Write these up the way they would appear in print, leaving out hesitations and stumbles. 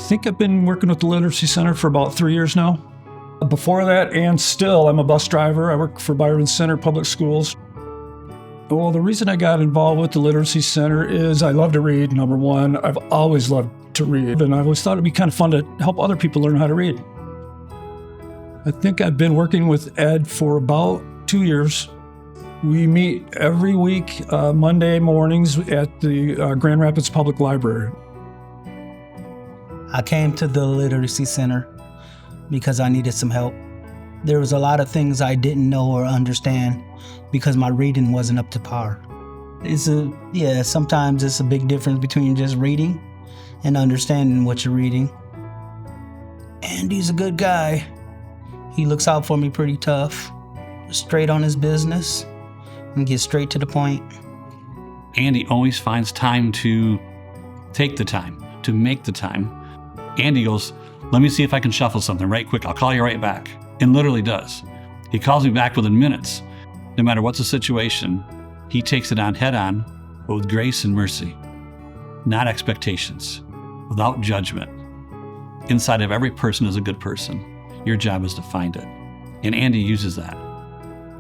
think I've been working with the Literacy Center for about 3 years now. Before that, and still, I'm a bus driver. I work for Byron Center Public Schools. Well, the reason I got involved with the Literacy Center is I love to read, number one. I've always loved to read, and I always thought it'd be kind of fun to help other people learn how to read. I think I've been working with Ed for about 2 years. We meet every week, Monday mornings at the Grand Rapids Public Library. I came to the Literacy Center because I needed some help. There was a lot of things I didn't know or understand because my reading wasn't up to par. Sometimes it's a big difference between just reading and understanding what you're reading. Andy's a good guy. He looks out for me pretty tough, straight on his business, and gets straight to the point. Andy always finds time to take the time, to make the time. Andy goes, let me see if I can shuffle something right quick. I'll call you right back. And literally does. He calls me back within minutes. No matter what's the situation, he takes it on head on, but with grace and mercy. Not expectations, without judgment. Inside of every person is a good person. Your job is to find it. And Andy uses that.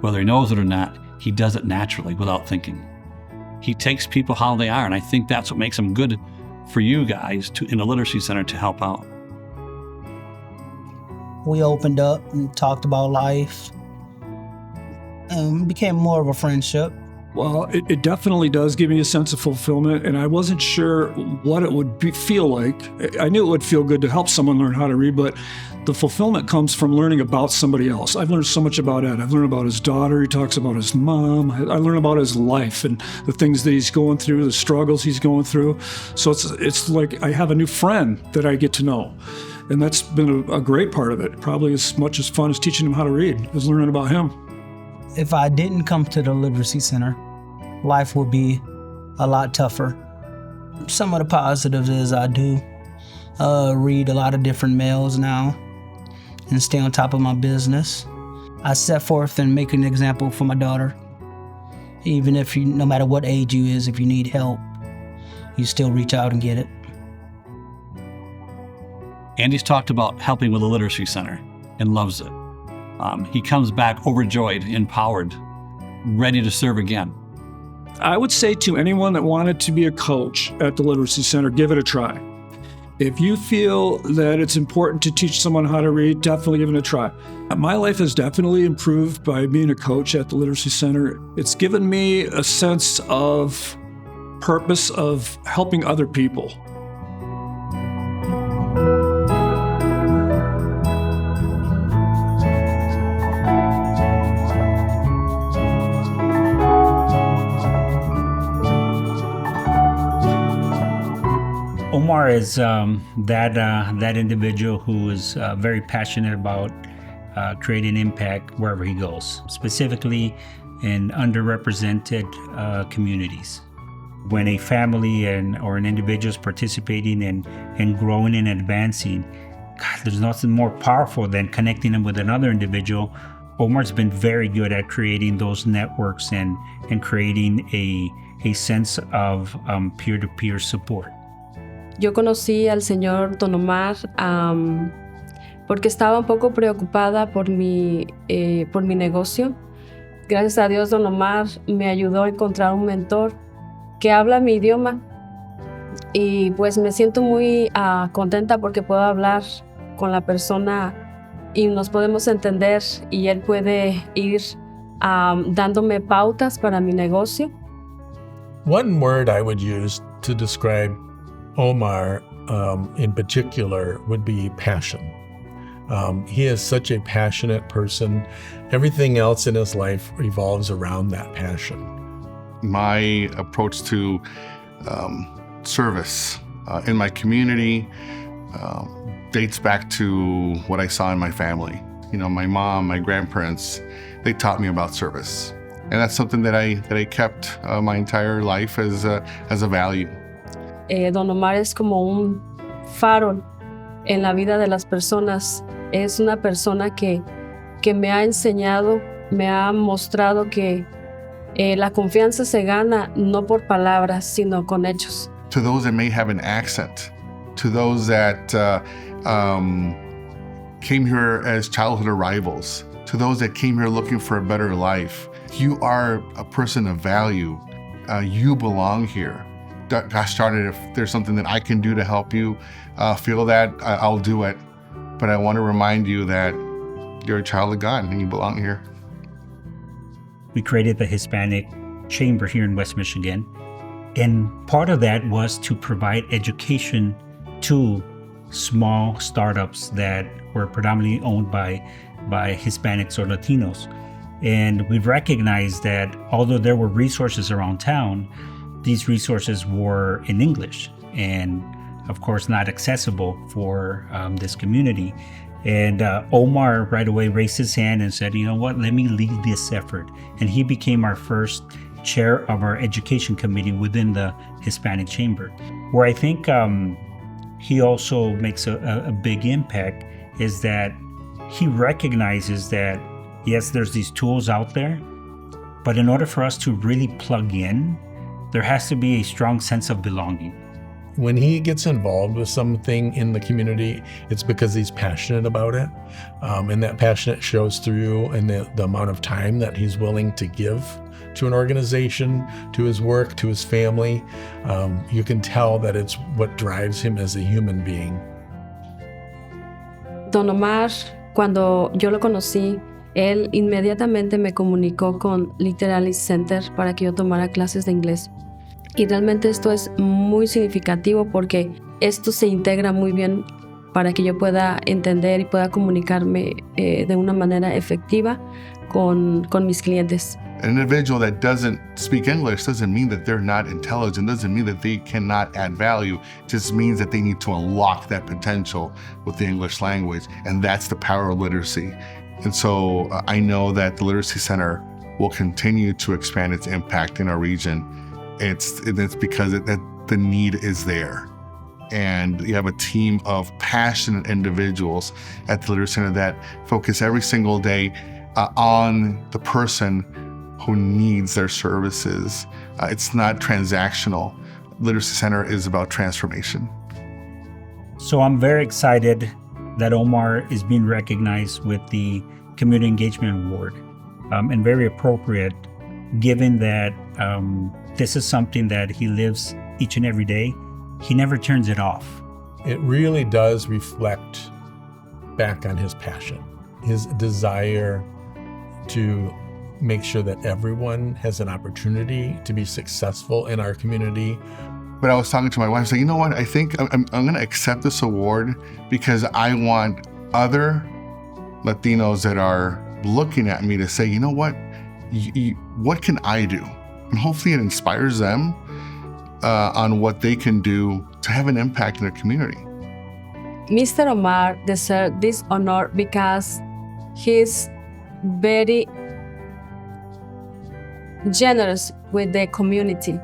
Whether he knows it or not, he does it naturally without thinking. He takes people how they are, and I think that's what makes him good for you guys in the Literacy Center to help out. We opened up and talked about life and became more of a friendship. Well, it definitely does give me a sense of fulfillment, and I wasn't sure what it would feel like. I knew it would feel good to help someone learn how to read, but the fulfillment comes from learning about somebody else. I've learned so much about Ed. I've learned about his daughter. He talks about his mom. I learn about his life and the things that he's going through, the struggles he's going through. So it's like I have a new friend that I get to know. And that's been a great part of it. Probably as much as fun as teaching him how to read, is learning about him. If I didn't come to the Literacy Center, life would be a lot tougher. Some of the positives is I do read a lot of different mails now and stay on top of my business. I set forth and make an example for my daughter. Even if no matter what age you is, if you need help, you still reach out and get it. Andy's talked about helping with the Literacy Center and loves it. He comes back overjoyed, empowered, ready to serve again. I would say to anyone that wanted to be a coach at the Literacy Center, give it a try. If you feel that it's important to teach someone how to read, definitely give it a try. My life has definitely improved by being a coach at the Literacy Center. It's given me a sense of purpose of helping other people. Omar is that individual who is very passionate about creating impact wherever he goes, specifically in underrepresented communities. When a family or an individual is participating and growing and advancing, God, there's nothing more powerful than connecting them with another individual. Omar's been very good at creating those networks and creating a sense of peer-to-peer support. Yo conocí al señor Don Omar porque estaba un poco preocupada por mi negocio. Gracias a Dios, Don Omar me ayudó a encontrar un mentor que habla mi idioma y pues me siento muy contenta porque puedo hablar con la persona y nos podemos entender y él puede ir dándome pautas para mi negocio. One word I would use to describe Omar in particular would be passion. He is such a passionate person. Everything else in his life revolves around that passion. My approach to service in my community dates back to what I saw in my family. You know, my mom, my grandparents, they taught me about service. And that's something that I kept my entire life as a value. Don Omar es como un faro en la vida de las personas. Es una persona que me ha enseñado, me ha mostrado que la confianza se gana no por palabras, sino con hechos. To those that may have an accent to those that came here as childhood arrivals, to those that came here looking for a better life. You are a person of value. You belong here. Gosh darn it, if there's something that I can do to help you feel that, I'll do it. But I want to remind you that you're a child of God and you belong here. We created the Hispanic Chamber here in West Michigan. And part of that was to provide education to small startups that were predominantly owned by Hispanics or Latinos. And we've recognized that although there were resources around town, these resources were in English and, of course, not accessible for this community. And Omar right away raised his hand and said, you know what, let me lead this effort. And he became our first chair of our education committee within the Hispanic Chamber. Where I think he also makes a big impact is that he recognizes that, yes, there's these tools out there, but in order for us to really plug in, there has to be a strong sense of belonging. When he gets involved with something in the community, it's because he's passionate about it. And that passion shows through in the amount of time that he's willing to give to an organization, to his work, to his family. You can tell that it's what drives him as a human being. Don Omar, cuando yo lo conocí, él inmediatamente me comunicó con Literary Center para que yo tomara clases de inglés. Y realmente esto es muy significativo porque esto se integra muy bien para que yo pueda entender y pueda comunicarme de una manera efectiva con mis clientes. An individual that doesn't speak English doesn't mean that they're not intelligent, doesn't mean that they cannot add value. It just means that they need to unlock that potential with the English language, and that's the power of literacy. And so I know that the Literacy Center will continue to expand its impact in our region. It's because the need is there. And you have a team of passionate individuals at the Literacy Center that focus every single day on the person who needs their services. It's not transactional. Literacy Center is about transformation. So I'm very excited that Omar is being recognized with the Community Engagement Award, and very appropriate given that this is something that he lives each and every day. He never turns it off. It really does reflect back on his passion, his desire to make sure that everyone has an opportunity to be successful in our community. But I was talking to my wife, saying, you know what, I think I'm going to accept this award because I want other Latinos that are looking at me to say, you know what, what can I do? And hopefully it inspires them on what they can do to have an impact in their community. Mr. Omar deserves this honor because he's very generous with the community.